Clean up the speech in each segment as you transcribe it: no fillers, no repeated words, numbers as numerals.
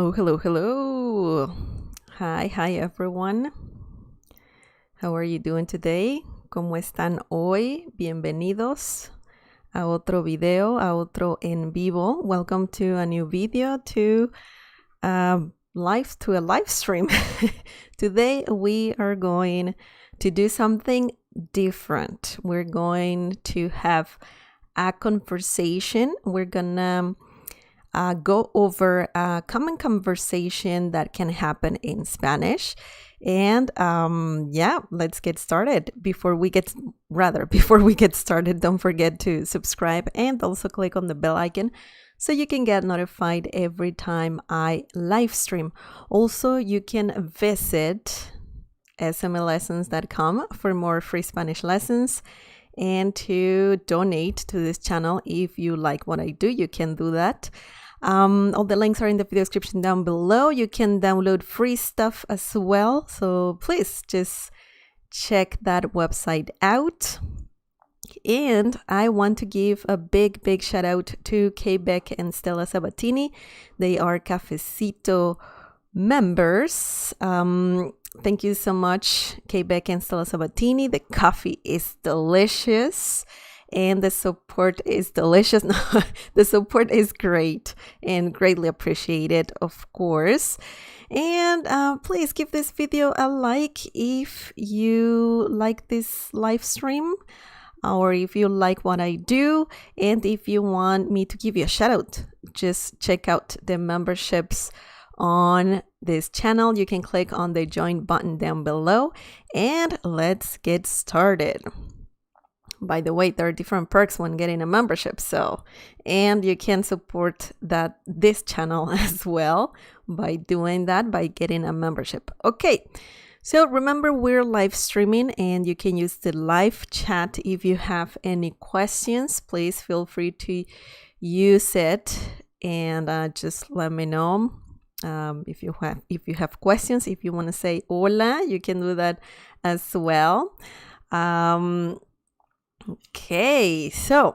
Hello, hello, hello. Hi everyone. How are you doing today? ¿Cómo están hoy? Bienvenidos a otro video, a otro en vivo. Welcome to a new video, to a live stream. Today we are going to do something different. We're going to have a conversation. We're gonna go over a common conversation that can happen in Spanish. And let's get started. Before we get started, don't forget to subscribe and also click on the bell icon so you can get notified every time I live stream. Also, you can visit smlessons.com for more free Spanish lessons and to donate to this channel. If you like what I do, you can do that. All the links are in the video description down below. You can download free stuff as well. So please just check that website out. And I want to give a big shout out to Quebec and Stella Sabatini. They are Cafecito members. Thank you so much, Quebec and Stella Sabatini. The coffee is delicious and the support is delicious. The support is great and greatly appreciated, of course. And please give this video a like if you like this live stream, or if you like what I do, and if you want me to give you a shout out, just check out the memberships on this channel. You can click on the join button down below, and let's get started. By the way, there are different perks when getting a membership, and you can support this channel as well by doing that, by getting a membership. Okay, so remember, we're live streaming and you can use the live chat. If you have any questions, please feel free to use it and just let me know. If you have questions, if you want to say hola, you can do that as well. Okay, so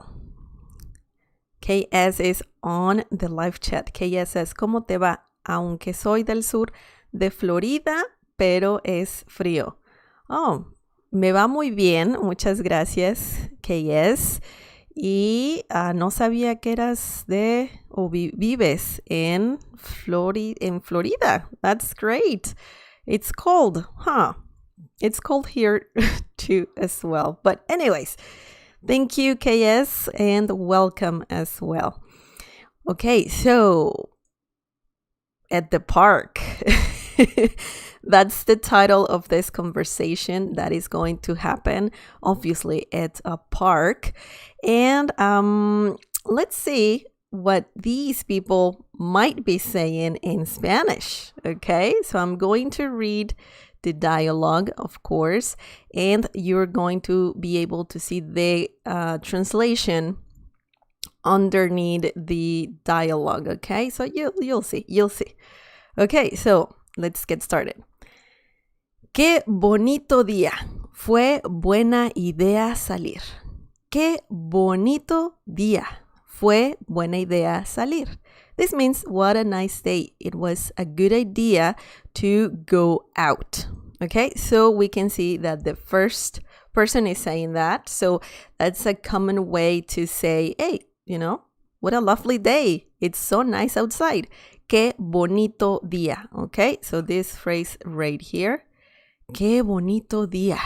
KS is on the live chat. KS says, ¿cómo te va? Aunque soy del sur de Florida, pero es frío. Oh, me va muy bien. Muchas gracias, KS. Y no sabía que eras vives en Florida. That's great. It's cold, huh? It's cold here too as well. But anyways, thank you, KS, and welcome as well. Okay, so at the park. That's the title of this conversation that is going to happen, obviously, at a park. And let's see what these people might be saying in Spanish. Okay, so I'm going to read the dialogue, of course, and you're going to be able to see the translation underneath the dialogue. Okay, so you'll see. Okay, so let's get started. Qué bonito día. Fue buena idea salir. Qué bonito día. Fue buena idea salir. This means what a nice day. It was a good idea to go out. Okay, so we can see that the first person is saying that. So that's a common way to say, hey, what a lovely day. It's so nice outside. Qué bonito día. Okay, so this phrase right here. Qué bonito día.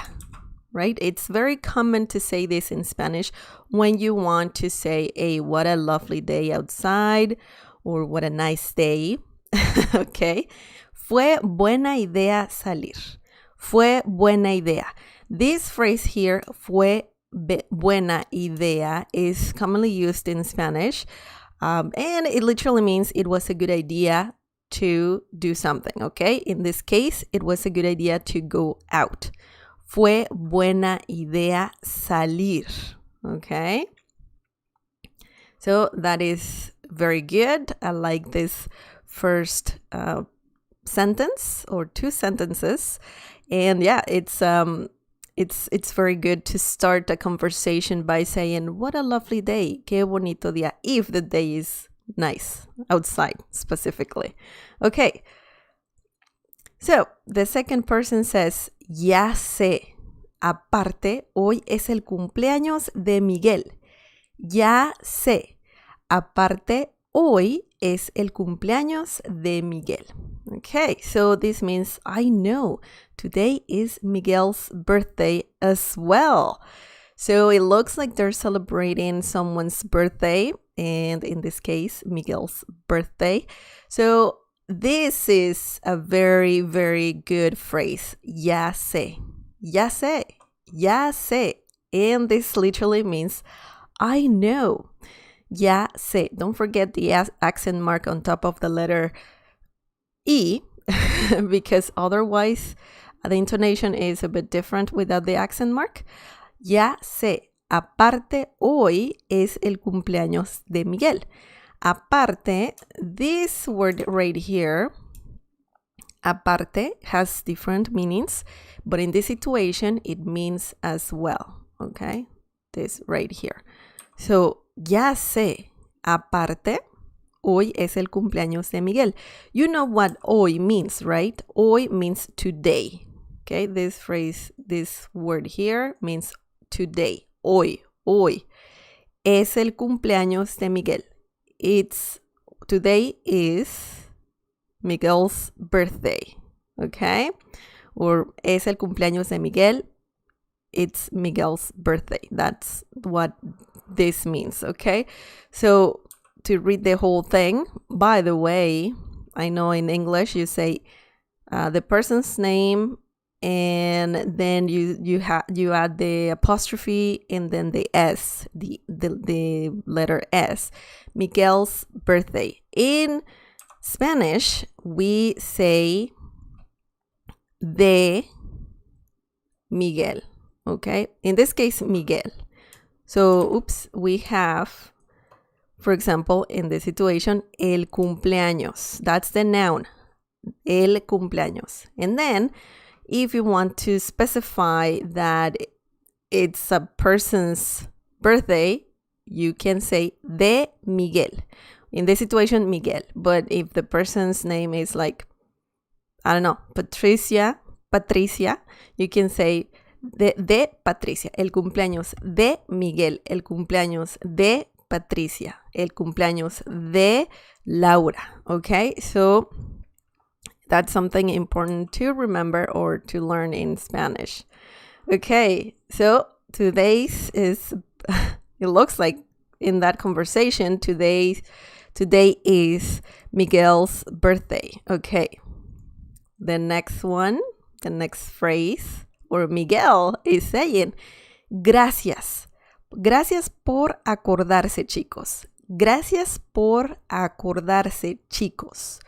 Right? It's very common to say this in Spanish when you want to say, hey, what a lovely day outside, or what a nice day. Okay. Fue buena idea salir. Fue buena idea. This phrase here, fue buena idea, is commonly used in Spanish. And it literally means it was a good idea to do something. Okay. In this case, it was a good idea to go out. Fue buena idea salir. Okay. So that is very good. I like this first sentence or two sentences. And yeah, it's very good to start a conversation by saying, what a lovely day. Qué bonito día. If the day is nice, outside specifically. Okay, so the second person says, ya sé. Aparte, hoy es el cumpleaños de Miguel. Ya sé. Aparte, hoy es el cumpleaños de Miguel. Okay, so this means I know today is Miguel's birthday as well. So it looks like they're celebrating someone's birthday, and in this case, Miguel's birthday. So this is a very, very good phrase. Ya sé. Ya sé. Ya sé. And this literally means I know. Ya sé. Don't forget the accent mark on top of the letter E, because otherwise the intonation is a bit different without the accent mark. Ya sé. Aparte, hoy es el cumpleaños de Miguel. Aparte, this word right here, aparte, has different meanings, but in this situation, it means as well. Okay? This right here. So, ya sé. Aparte, hoy es el cumpleaños de Miguel. You know what hoy means, right? Hoy means today. Okay? This phrase, this word here means today. Hoy. Es el cumpleaños de Miguel. Today is Miguel's birthday. Okay? Or es el cumpleaños de Miguel. It's Miguel's birthday. That's what this means. Okay? So to read the whole thing, by the way, I know in English you say the person's name, and then you add the apostrophe and then the S, the letter S. Miguel's birthday. In Spanish, we say de Miguel. Okay? In this case, Miguel. So, we have, for example, in this situation, el cumpleaños. That's the noun. El cumpleaños. And then, if you want to specify that it's a person's birthday, you can say de Miguel. In this situation, Miguel. But if the person's name is like, I don't know, Patricia, you can say de Patricia. El cumpleaños de Miguel. El cumpleaños de Patricia. El cumpleaños de Laura. Okay? So that's something important to remember or to learn in Spanish. Okay, so today's is, it looks like in that conversation, today is Miguel's birthday. Okay, the next one, the next phrase, or Miguel is saying, gracias. Gracias por acordarse, chicos. Gracias por acordarse, chicos.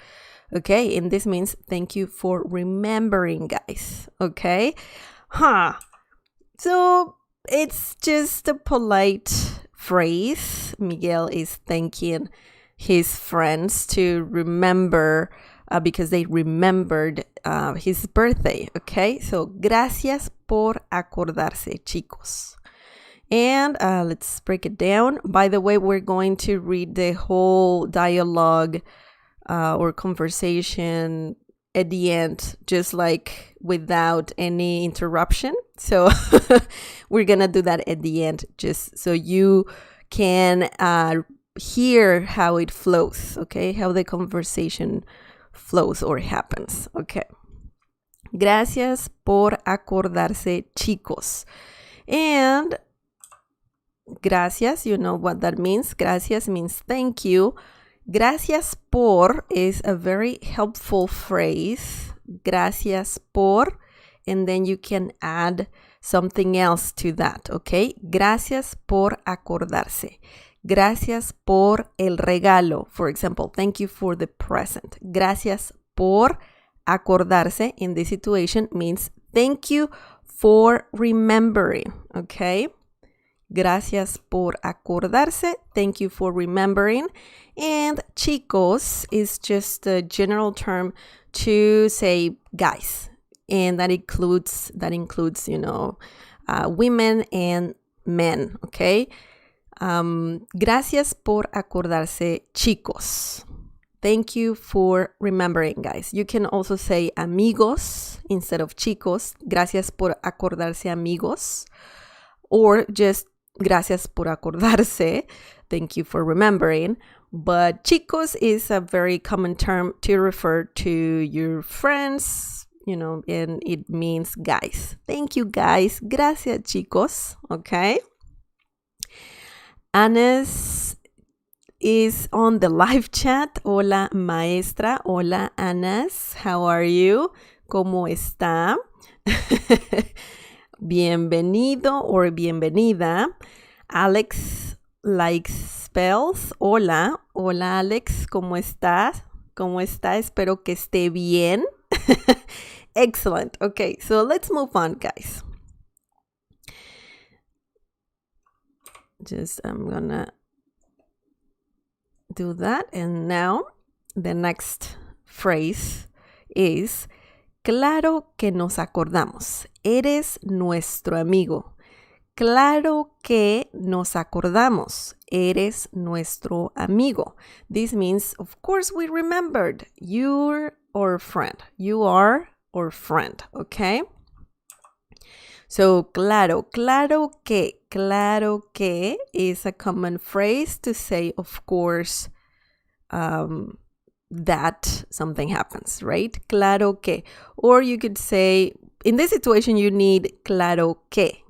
Okay, and this means thank you for remembering, guys. Okay? So it's just a polite phrase. Miguel is thanking his friends to remember because they remembered his birthday. Okay? So, gracias por acordarse, chicos. And let's break it down. By the way, we're going to read the whole dialogue or conversation at the end, just like without any interruption. So we're gonna do that at the end, just so you can hear how it flows, okay? How the conversation flows or happens, okay? Gracias por acordarse, chicos. And gracias, you know what that means. Gracias means thank you. Gracias por is a very helpful phrase. Gracias por, and then you can add something else to that, okay? Gracias por acordarse. Gracias por el regalo. For example, thank you for the present. Gracias por acordarse in this situation means thank you for remembering, okay? Gracias por acordarse. Thank you for remembering. And chicos is just a general term to say guys. And that includes, you know, women and men, okay? Gracias por acordarse, chicos. Thank you for remembering, guys. You can also say amigos instead of chicos. Gracias por acordarse, amigos. Or just gracias por acordarse. Thank you for remembering. But chicos is a very common term to refer to your friends, and it means guys. Thank you, guys. Gracias, chicos. Okay. Anas is on the live chat. Hola, maestra. Hola, Anas. How are you? ¿Cómo está? Bienvenido or bienvenida. Alex likes spells. Hola. Hola, Alex. ¿Cómo estás? ¿Cómo está? Espero que esté bien. Excellent. Okay, so let's move on, guys. I'm gonna do that. And now the next phrase is claro que nos acordamos. Eres nuestro amigo. Claro que nos acordamos. Eres nuestro amigo. This means, of course, we remembered. You're our friend. You are our friend, okay? So, claro que is a common phrase to say, of course, that something happens, right? Claro que. Or you could say, in this situation, you need claro que,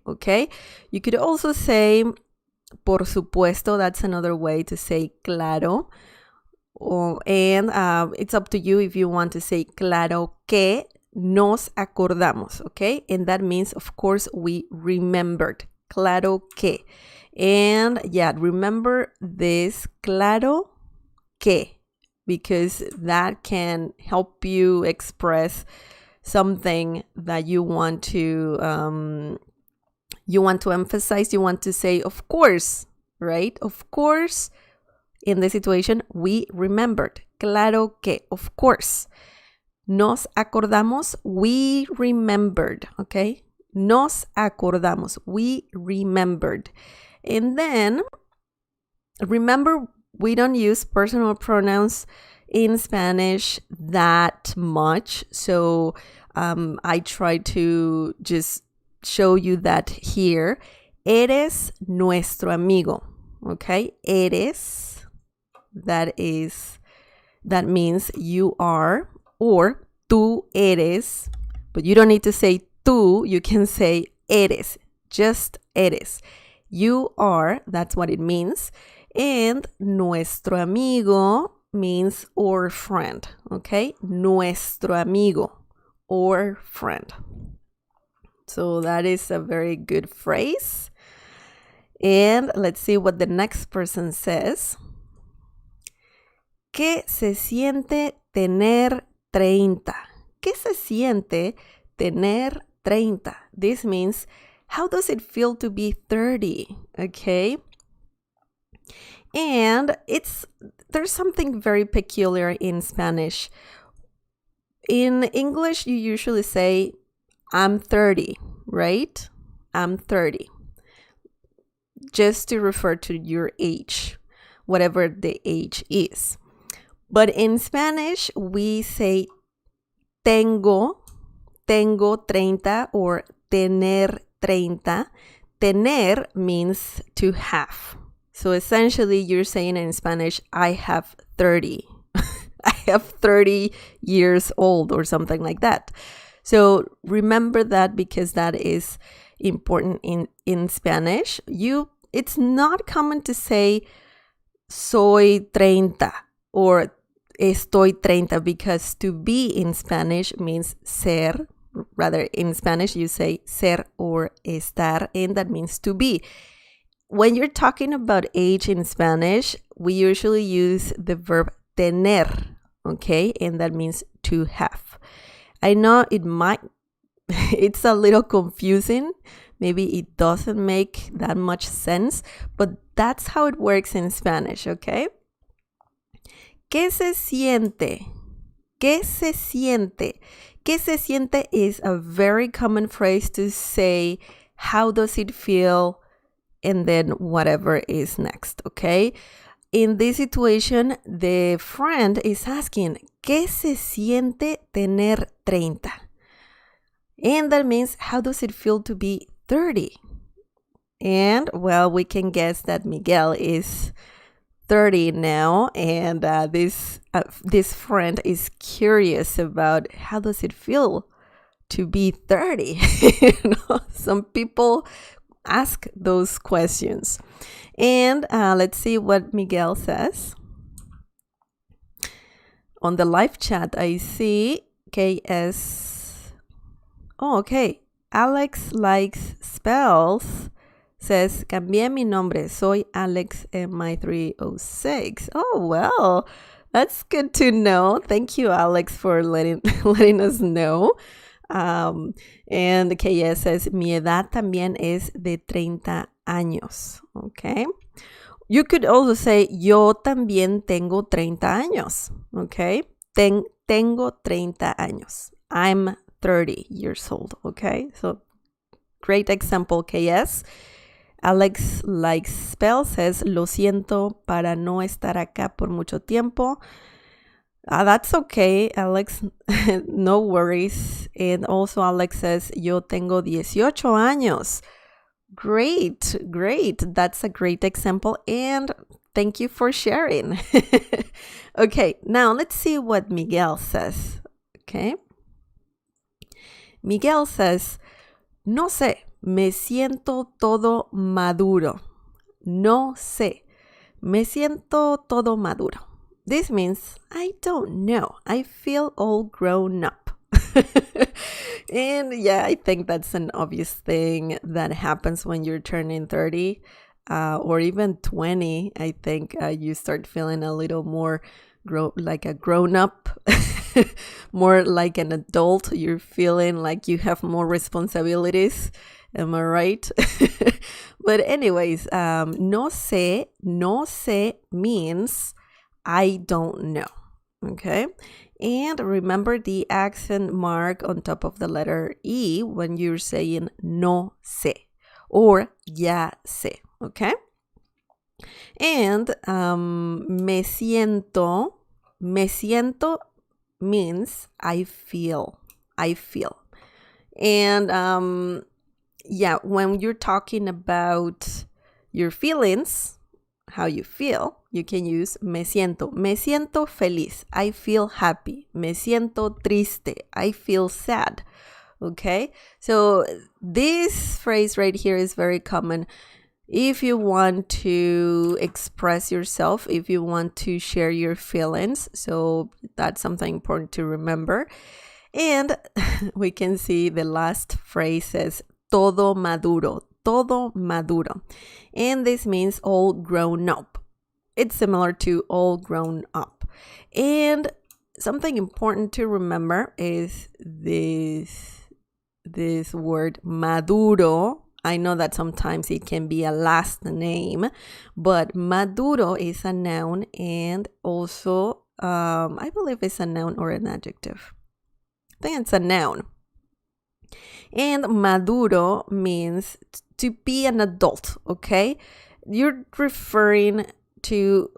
okay? You could also say, por supuesto, that's another way to say claro. And it's up to you if you want to say claro que nos acordamos, okay? And that means, of course, we remembered. Claro que. And yeah, remember this claro que, because that can help you express something that you want to emphasize. You want to say, of course, right? Of course, in this situation, we remembered. Claro que, of course. Nos acordamos, we remembered, okay? Nos acordamos, we remembered. And then, remember, we don't use personal pronouns in Spanish that much. So I try to just show you that here. Eres nuestro amigo, okay? Eres, that means you are. Or tú eres, but you don't need to say tú, you can say eres, just eres. You are, that's what it means. And nuestro amigo means our friend, okay? Nuestro amigo, or friend. So that is a very good phrase. And let's see what the next person says. ¿Qué se siente tener 30? ¿Qué se siente tener 30? This means, how does it feel to be 30? Okay? And there's something very peculiar in Spanish. In English, you usually say, I'm 30, right? I'm 30. Just to refer to your age, whatever the age is. But in Spanish, we say tengo 30 or tener 30. Tener means to have. So essentially, you're saying in Spanish, I have 30. I have 30 years old or something like that. So remember that, because that is important in Spanish. It's not common to say soy 30 or estoy 30, because to be in Spanish means ser. Rather, in Spanish, you say ser or estar, and that means to be. When you're talking about age in Spanish, we usually use the verb tener, okay? And that means to have. I know it's a little confusing. Maybe it doesn't make that much sense, but that's how it works in Spanish, okay? ¿Qué se siente? ¿Qué se siente? ¿Qué se siente is a very common phrase to say, how does it feel and then whatever is next, okay? In this situation, the friend is asking, ¿qué se siente tener 30? And that means, how does it feel to be 30? And, well, we can guess that Miguel is 30 now, and this friend is curious about how does it feel to be 30. Some people ask those questions. And let's see what Miguel says. On the live chat, I see KS. Oh, okay. Alex likes spells. Says, cambié mi nombre. Soy Alex MI306. Oh, well, that's good to know. Thank you, Alex, for letting us know. And KS says, mi edad también es de 30 años. Okay. You could also say, yo también tengo 30 años. Okay. Tengo 30 años. I'm 30 years old. Okay. So, great example, KS. Alex likes spells, says, lo siento para no estar acá por mucho tiempo. That's okay, Alex. No worries. And also Alex says, yo tengo 18 años. Great. That's a great example. And thank you for sharing. Okay, now let's see what Miguel says. Okay. Miguel says, no sé. Me siento todo maduro. No sé. Me siento todo maduro. This means I don't know. I feel all grown up. And yeah, I think that's an obvious thing that happens when you're turning 30 or even 20. I think you start feeling a little more like a grown up, more like an adult. You're feeling like you have more responsibilities. Am I right? But anyways, no sé means I don't know. Okay? And remember the accent mark on top of the letter E when you're saying no sé or ya sé. Okay? And me siento means I feel. And yeah, when you're talking about your feelings, how you feel, you can use me siento. Me siento feliz. I feel happy. Me siento triste. I feel sad. Okay? So this phrase right here is very common if you want to express yourself, if you want to share your feelings. So that's something important to remember. And we can see the last phrase says todo maduro. And this means all grown up. It's similar to all grown up. And something important to remember is this word maduro. I know that sometimes it can be a last name, but maduro is a noun and also I believe it's a noun or an adjective. I think it's a noun. And maduro means to be an adult, okay? You're referring to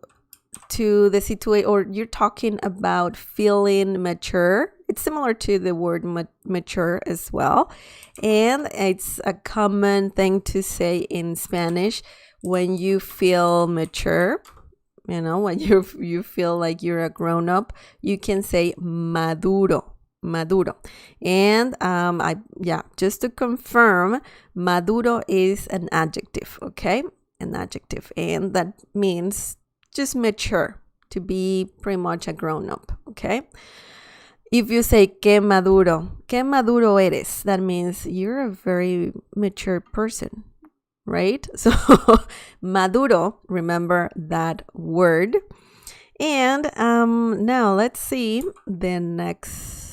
the situation, or you're talking about feeling mature. It's similar to the word mature as well. And it's a common thing to say in Spanish when you feel mature. You know, when you feel like you're a grown-up, you can say maduro. And just to confirm, maduro is an adjective, okay? An adjective, and that means just mature, to be pretty much a grown-up, okay? If you say qué maduro eres, that means you're a very mature person, right? So maduro, remember that word. And now let's see the next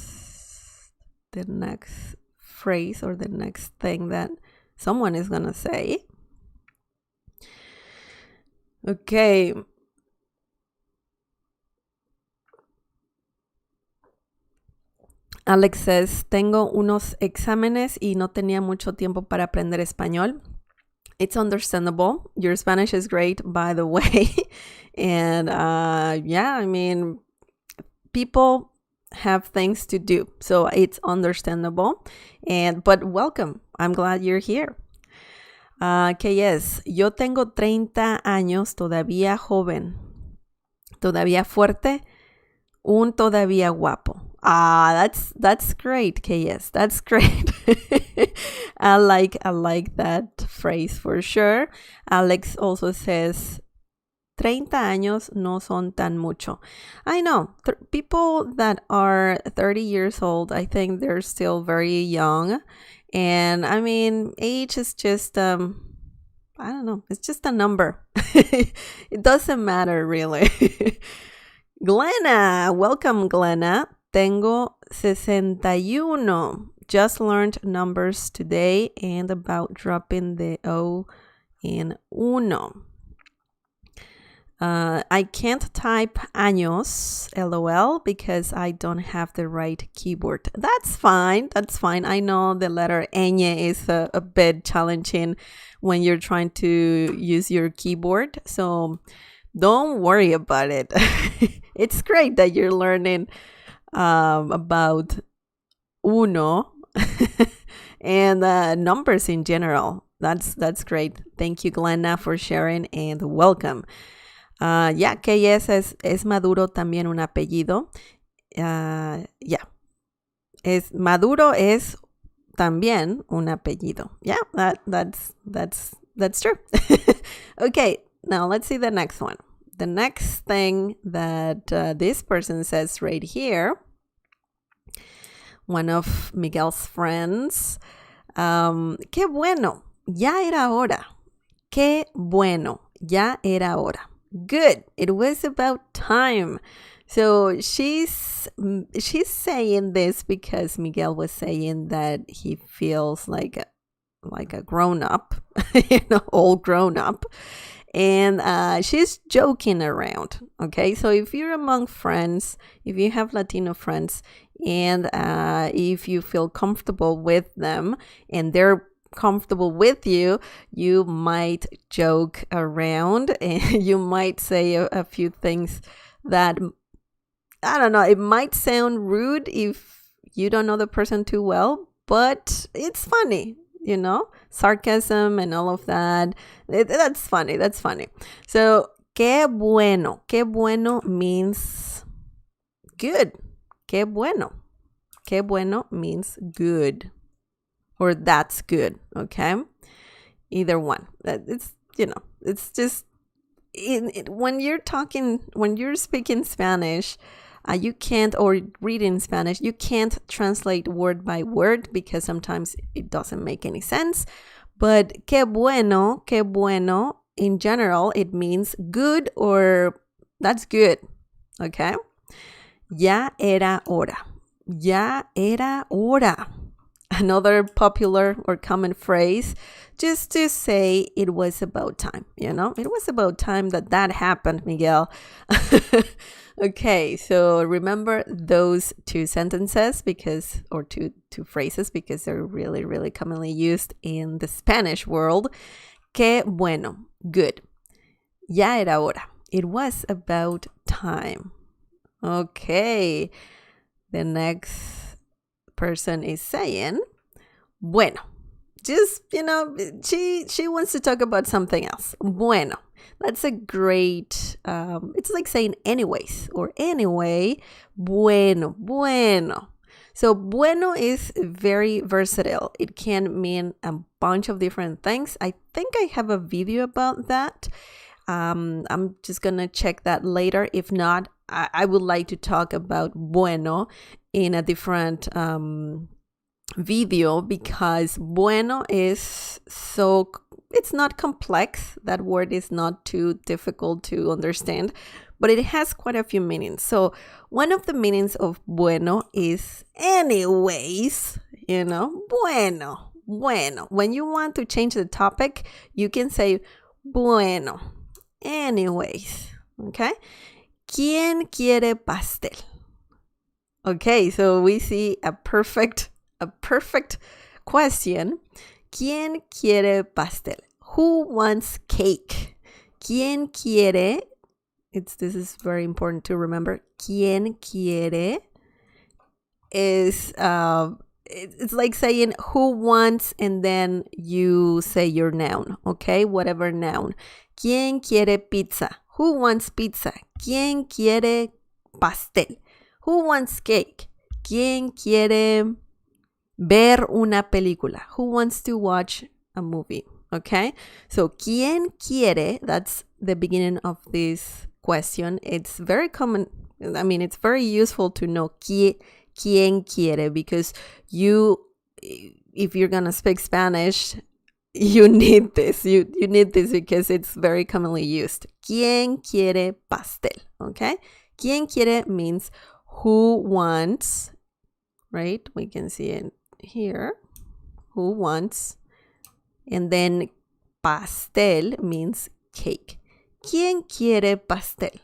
phrase or the next thing that someone is gonna say. Okay. Alex says, tengo unos exámenes y no tenía mucho tiempo para aprender español. It's understandable. Your Spanish is great, by the way. And yeah, I mean, people have things to do, so it's understandable. But welcome. I'm glad you're here. Que yes, yo tengo 30 años, todavía joven, todavía fuerte, un todavía guapo. That's great, que yes, that's great. I like that phrase for sure. Alex also says 30 años no son tan mucho. I know, people that are 30 years old, I think they're still very young. And I mean, age is just, I don't know, it's just a number. It doesn't matter, really. Glenna, welcome, Glenna. Tengo 61. Just learned numbers today and about dropping the O in uno. I can't type años, LOL, because I don't have the right keyboard. That's fine. That's fine. I know the letter ñ is a bit challenging when you're trying to use your keyboard. So don't worry about it. It's great that you're learning about uno and numbers in general. That's great. Thank you, Glenna, for sharing and welcome. Ya que yes es Maduro también un apellido. Yeah. Maduro es también un apellido. Yeah, that's true. Okay, now let's see the next one. The next thing that this person says right here, one of Miguel's friends, qué bueno, ya era hora. Qué bueno, ya era hora. Good. It was about time. So she's saying this because Miguel was saying that he feels like a grown up, all grown up. And she's joking around. Okay, so if you're among friends, if you have Latino friends, and if you feel comfortable with them and they're comfortable with you, you might joke around and you might say a few things that, I don't know, it might sound rude if you don't know the person too well, but it's funny, sarcasm and all of that. That's funny. So, qué bueno. Qué bueno means good. Qué bueno. Qué bueno means good. Or that's good, okay? Either one. It's just when you're speaking Spanish, you can't, or reading Spanish, you can't translate word by word because sometimes it doesn't make any sense. But qué bueno, in general, it means good or that's good, okay? Ya era hora. Ya era hora. Another popular or common phrase just to say it was about time, it was about time that happened, Miguel. Okay, so remember those two sentences or two phrases because they're really, really commonly used in the Spanish world. Qué bueno, good. Ya era hora. It was about time. Okay, the next person is saying, bueno. Just, she wants to talk about something else. Bueno. That's a great, it's like saying anyways or anyway. Bueno. So bueno is very versatile. It can mean a bunch of different things. I think I have a video about that. I'm just going to check that later. If not, I would like to talk about bueno in a different video because bueno is it's not complex. That word is not too difficult to understand, but it has quite a few meanings. So one of the meanings of bueno is anyways, bueno. When you want to change the topic, you can say bueno, anyways, okay? ¿Quién quiere pastel? Okay, so we see a perfect question. ¿Quién quiere pastel? Who wants cake? ¿Quién quiere? This is very important to remember. ¿Quién quiere? Is it's like saying who wants and then you say your noun, okay? Whatever noun. ¿Quién quiere pizza? Who wants pizza? ¿Quién quiere pastel? Who wants cake? ¿Quién quiere ver una película? Who wants to watch a movie? Okay? So, ¿quién quiere? That's the beginning of this question. It's very common. I mean, it's very useful to know ¿quién quiere? Because if you're going to speak Spanish, you need this. You need this because it's very commonly used. ¿Quién quiere pastel? Okay? ¿Quién quiere means who wants, right? We can see it here. Who wants? And then pastel means cake. ¿Quién quiere pastel?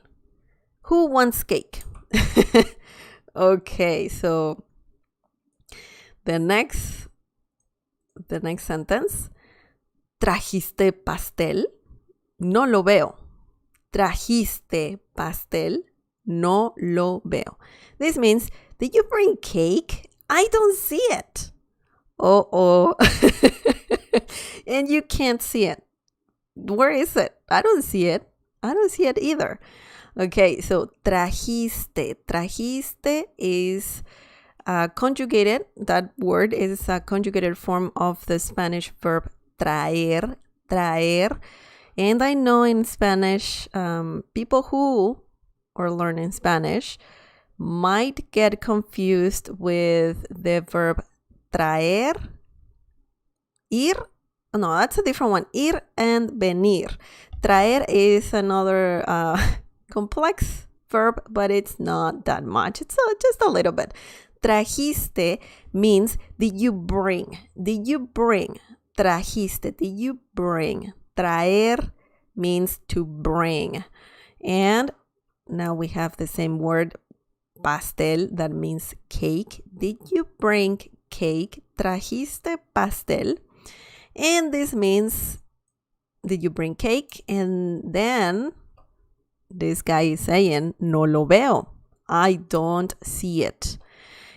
Who wants cake? Okay, so the next sentence. ¿Trajiste pastel? No lo veo. ¿Trajiste pastel? No lo veo. This means, did you bring cake? I don't see it. Oh. And you can't see it. Where is it? I don't see it. I don't see it either. Okay, so trajiste. Trajiste is conjugated. That word is a conjugated form of the Spanish verb traer. Traer. And I know in Spanish, people who are learning Spanish might get confused with the verb traer. Ir. No, that's a different one. Ir and venir. Traer is another complex verb, but it's not that much. It's just a little bit. Trajiste means did you bring? Did you bring? Trajiste, did you bring? Traer means to bring. And now we have the same word, pastel, that means cake. Did you bring cake? Trajiste pastel. And this means, did you bring cake? And then this guy is saying, no lo veo. I don't see it.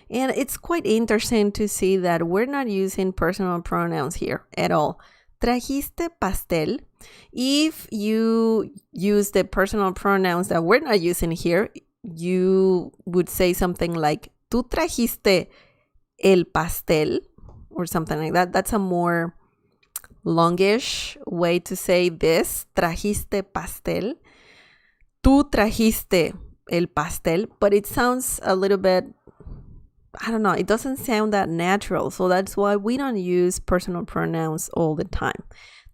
And it's quite interesting to see that we're not using personal pronouns here at all. Trajiste pastel. If you use the personal pronouns that we're not using here, you would say something like, tú trajiste el pastel, or something like that. That's a more longish way to say this. Trajiste pastel. Tú trajiste el pastel. But it sounds a little bit, I don't know, it doesn't sound that natural. So that's why we don't use personal pronouns all the time.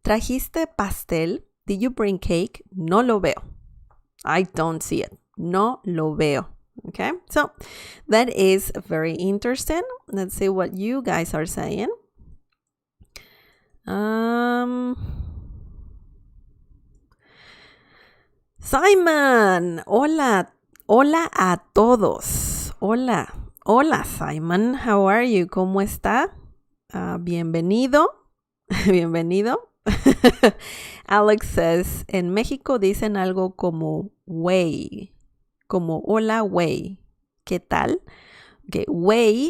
Trajiste pastel. Did you bring cake? No lo veo. I don't see it. No lo veo. Okay, so that is very interesting. Let's see what you guys are saying. Simon, hola a todos. Hola Simon, how are you? ¿Cómo está? Bienvenido. Alex says, en México dicen algo como güey, como hola güey. ¿Qué tal? Okay, way,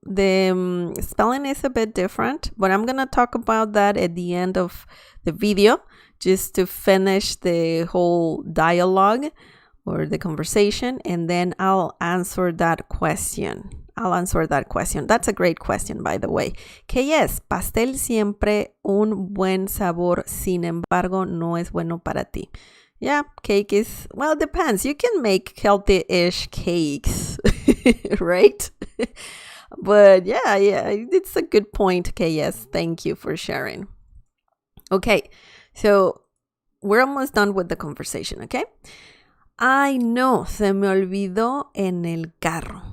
the spelling is a bit different, but I'm going to talk about that at the end of the video, just to finish the whole dialogue or the conversation, and then I'll answer that question. That's a great question, by the way. ¿Qué es? Pastel siempre un buen sabor, sin embargo, no es bueno para ti. Yeah, cake is, well, it depends. You can make healthy-ish cakes, right? But yeah, it's a good point. Okay, yes, thank you for sharing. Okay, so we're almost done with the conversation, okay? Ay, no, se me olvidó en el carro.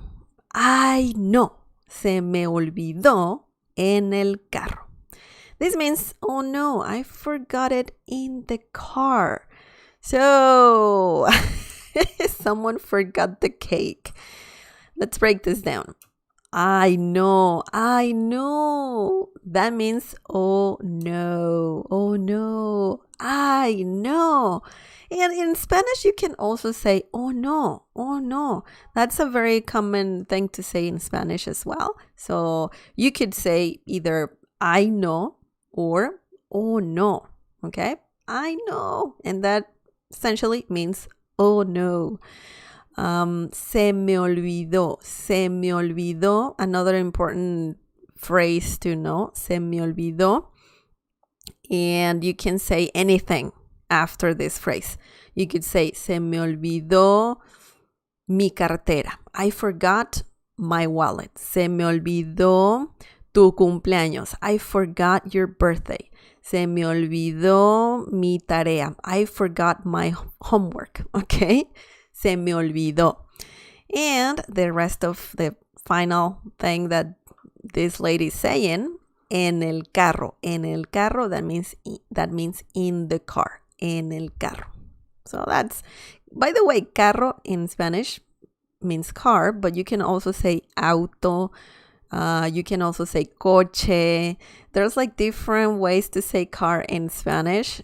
Ay, no, se me olvidó en el carro. This means, oh no, I forgot it in the car. So, someone forgot the cake. Let's break this down. I know, I know. That means, oh no, I know. And in Spanish, you can also say, oh no, oh no. That's a very common thing to say in Spanish as well. So you could say either I know or oh no, okay? I know. And that essentially means, oh no. Se me olvidó. Se me olvidó. Another important phrase to know. Se me olvidó. And you can say anything after this phrase. You could say, se me olvidó mi cartera. I forgot my wallet. Se me olvidó tu cumpleaños. I forgot your birthday. Se me olvidó mi tarea. I forgot my homework. Okay? Se me olvidó. And the rest of the final thing that this lady's saying, en el carro. En el carro, that means in the car. En el carro. So that's, by the way, carro in Spanish means car, but you can also say auto. You can also say coche. There's like different ways to say car in Spanish,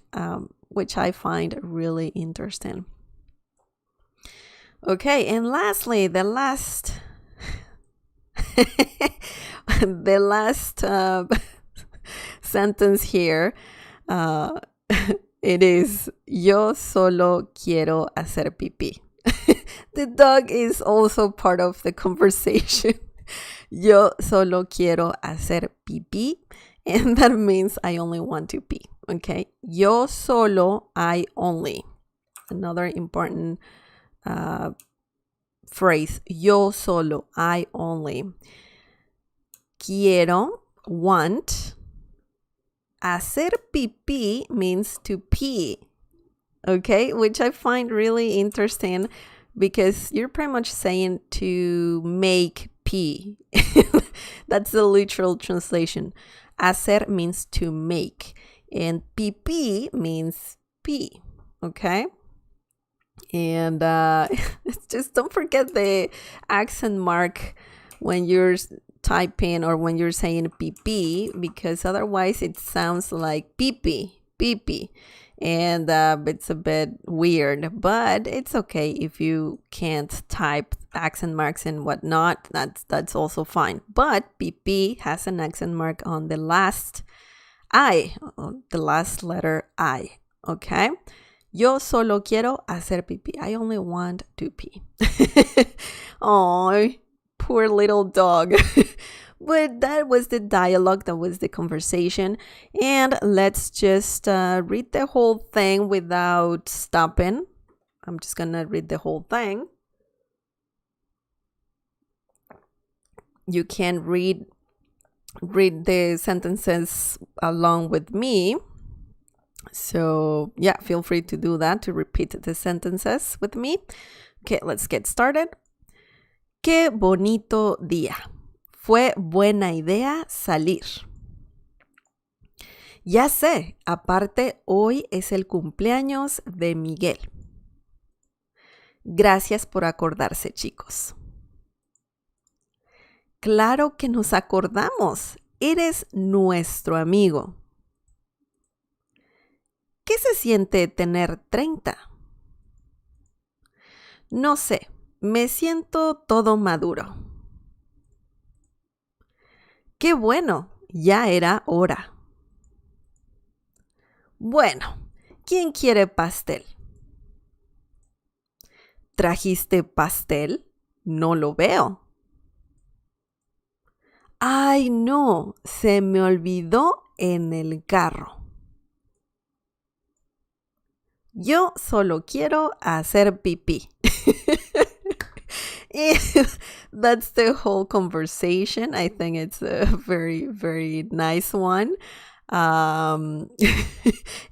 which I find really interesting. Okay, and lastly, the last the last sentence here, it is yo solo quiero hacer pipí. The dog is also part of the conversation. Yo solo quiero hacer pipí, and that means I only want to pee. Okay, yo solo, I only. Another important phrase, yo solo, I only. Quiero, want. Hacer pipí means to pee, okay? Which I find really interesting because you're pretty much saying to make pee. That's the literal translation. Hacer means to make, and pipí means pee, okay? And just don't forget the accent mark when you're typing or when you're saying pee, because otherwise it sounds like pee, and it's a bit weird, but it's okay if you can't type accent marks and whatnot. That's also fine. But pee has an accent mark on the last I, the last letter I. Okay. Yo solo quiero hacer pipí. I only want to pee. Oh, poor little dog. But that was the dialogue, that was the conversation. And let's just read the whole thing without stopping. I'm just going to read the whole thing. You can read the sentences along with me. So yeah, feel free to do that, to repeat the sentences with me. Okay, let's get started. Qué bonito día. Fue buena idea salir. Ya sé, aparte hoy es el cumpleaños de Miguel. Gracias por acordarse, chicos. Claro que nos acordamos. Eres nuestro amigo. ¿Qué se siente tener 30? No sé, me siento todo maduro. ¡Qué bueno! Ya era hora. Bueno, ¿quién quiere pastel? ¿Trajiste pastel? No lo veo. ¡Ay, no! Se me olvidó en el carro. Yo solo quiero hacer pipí. That's the whole conversation. I think it's a very, very nice one. And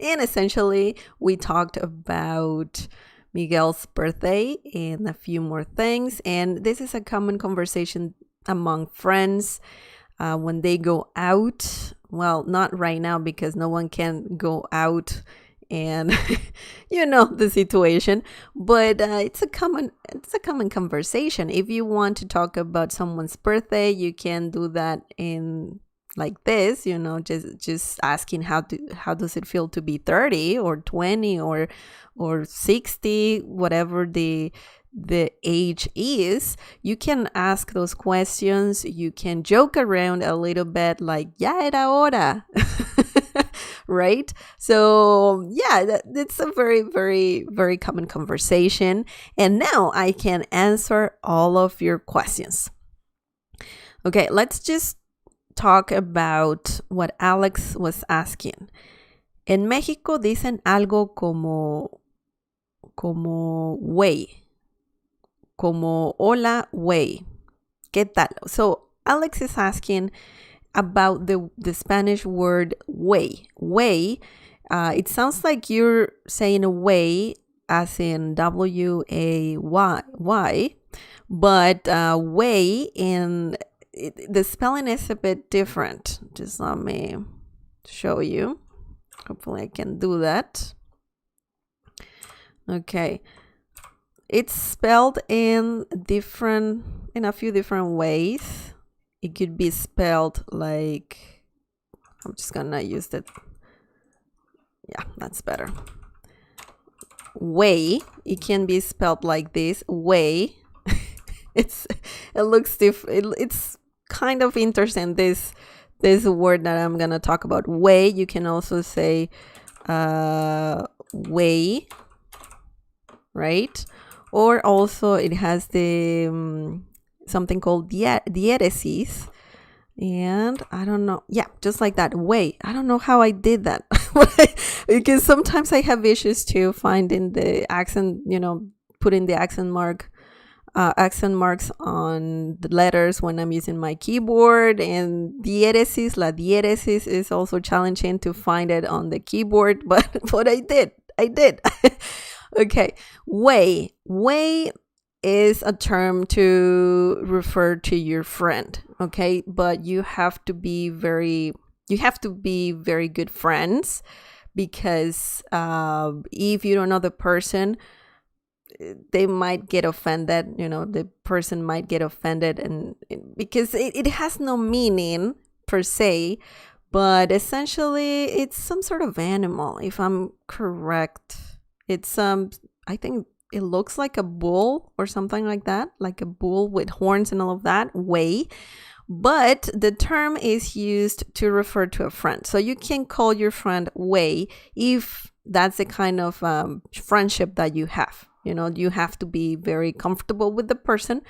essentially, we talked about Miguel's birthday and a few more things. And this is a common conversation among friends when they go out. Well, not right now because no one can go out and you know the situation, but it's a common conversation. If you want to talk about someone's birthday, you can do that in like this, just asking how does it feel to be 30 or 20 or 60, whatever the age is. You can ask those questions. You can joke around a little bit, like ya era hora. Right? So yeah, it's a very, very, very common conversation. And now I can answer all of your questions. Okay, let's just talk about what Alex was asking. En México dicen algo como güey, como hola, güey. ¿Qué tal? So Alex is asking about the Spanish word way. Way, it sounds like you're saying way as in W-A-Y, but way the spelling is a bit different. Just let me show you. Hopefully I can do that. Okay. It's spelled in a few different ways. It could be spelled like, I'm just gonna use that. Yeah, that's better. Way. It can be spelled like this. Way. It looks different. It's kind of interesting. This word that I'm gonna talk about. Way. You can also say way, right? Or also it has the something called diéresis, and I don't know. Yeah, just like that. Way. I don't know how I did that because sometimes I have issues too finding the accent. Putting the accent marks on the letters when I'm using my keyboard, and la diéresis is also challenging to find it on the keyboard, but I did. Okay, way is a term to refer to your friend, okay? But you have to be very good friends, because if you don't know the person, they might get offended. The person might get offended, and because it has no meaning per se, but essentially it's some sort of animal, if I'm correct. It's I think it looks like a bull or something like that, like a bull with horns and all of that, way. But the term is used to refer to a friend. So you can call your friend way if that's the kind of friendship that you have. You have to be very comfortable with the person,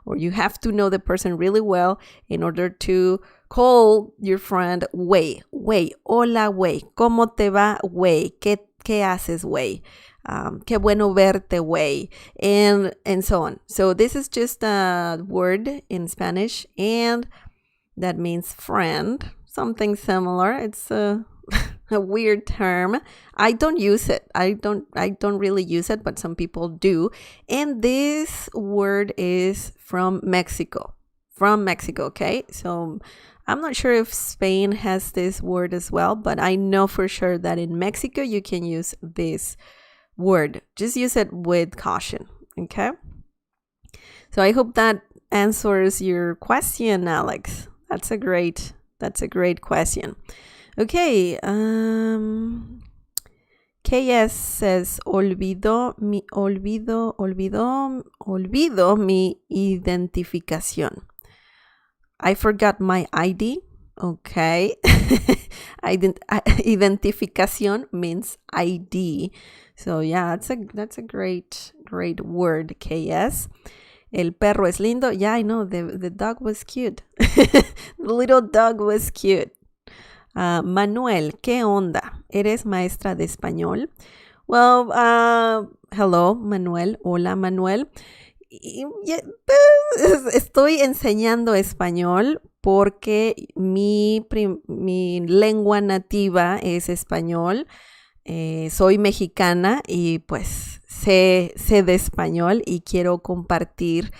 or you have to know the person really well in order to call your friend way. Hola, way. ¿Cómo te va, way? ¿Qué haces, way? Qué bueno verte, way, and so on. So this is just a word in Spanish, and that means friend, something similar. It's a weird term. I don't use it. I don't really use it, but some people do. And this word is from Mexico. Okay? So I'm not sure if Spain has this word as well, but I know for sure that in Mexico you can use this word. Just use it with caution, okay? So I hope that answers your question, Alex. That's a great question. Okay, KS says olvido mi identificación. I forgot my ID. Okay. Identificación means ID. So yeah, that's a great word, KS. El perro es lindo. Yeah, I know. The dog was cute. The little dog was cute. Manuel, ¿qué onda? ¿Eres maestra de español? Well, hello, Manuel. Hola, Manuel. Estoy enseñando español porque mi lengua nativa es español. Soy mexicana y pues sé de español y quiero compartir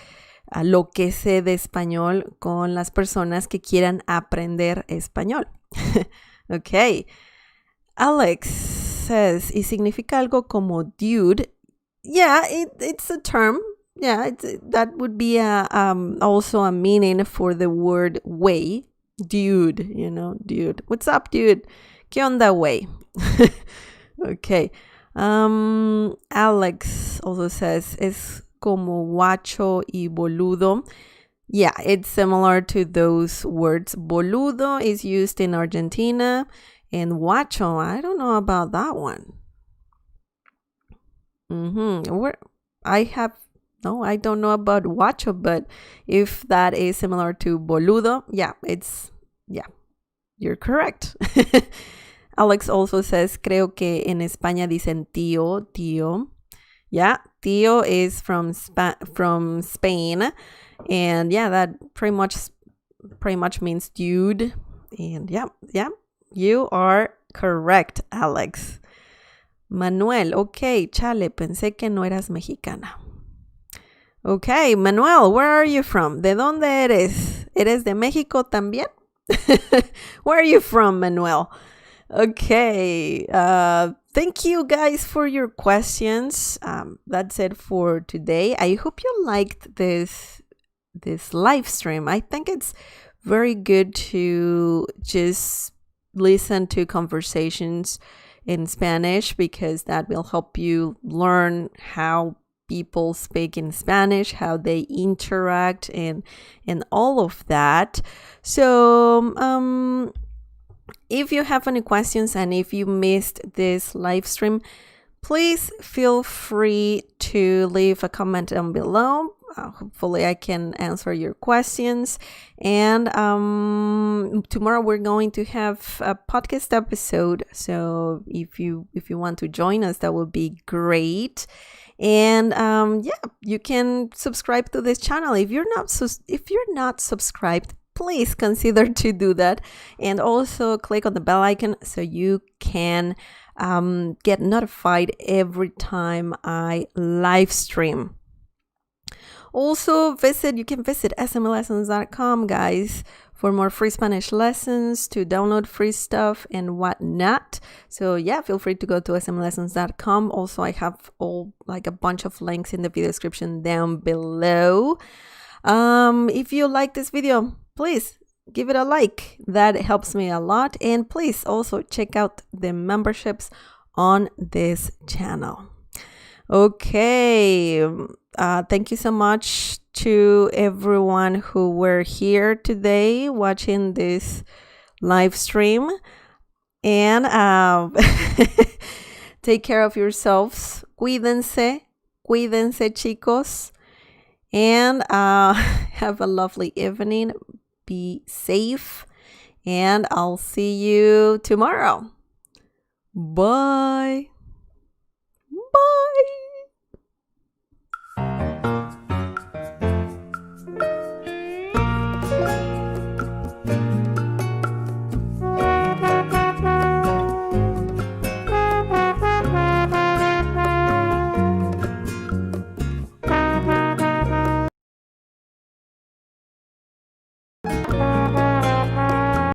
lo que sé de español con las personas que quieran aprender español. Okay. Alex, says, y significa algo como dude. Yeah, it's a term. Yeah, that would be also a meaning for the word way. Dude, dude. What's up, dude? ¿Qué onda, way? Okay. Alex also says, es como guacho y boludo. Yeah, it's similar to those words. Boludo is used in Argentina, and guacho, I don't know about that one. I don't know about guacho, but if that is similar to boludo, yeah, you're correct. Alex also says, creo que en España dicen tío. Yeah, tío is from Spain. And yeah, that pretty much means dude. And yeah, you are correct, Alex. Manuel, okay, chale, pensé que no eras mexicana. Okay, Manuel, where are you from? ¿De dónde eres? ¿Eres de México también? Where are you from, Manuel? Okay, thank you guys for your questions. That's it for today. I hope you liked this live stream. I think it's very good to just listen to conversations in Spanish because that will help you learn how people speak in Spanish, how they interact, and all of that. So if you have any questions and if you missed this live stream, please feel free to leave a comment down below. Hopefully I can answer your questions. And tomorrow we're going to have a podcast episode. So if you want to join us, that would be great. And you can subscribe to this channel. If you're not subscribed, please consider to do that. And also click on the bell icon so you can get notified every time I live stream. Also, you can visit smiallessons.com, guys, for more free Spanish lessons, to download free stuff and whatnot. So yeah, feel free to go to smiallessons.com. Also, I have a bunch of links in the video description down below. If you like this video, please give it a like. That helps me a lot. And please also check out the memberships on this channel. Okay. Thank you so much to everyone who were here today watching this live stream. And take care of yourselves. Cuídense, chicos. And have a lovely evening. Be safe. And I'll see you tomorrow. Bye. Bye.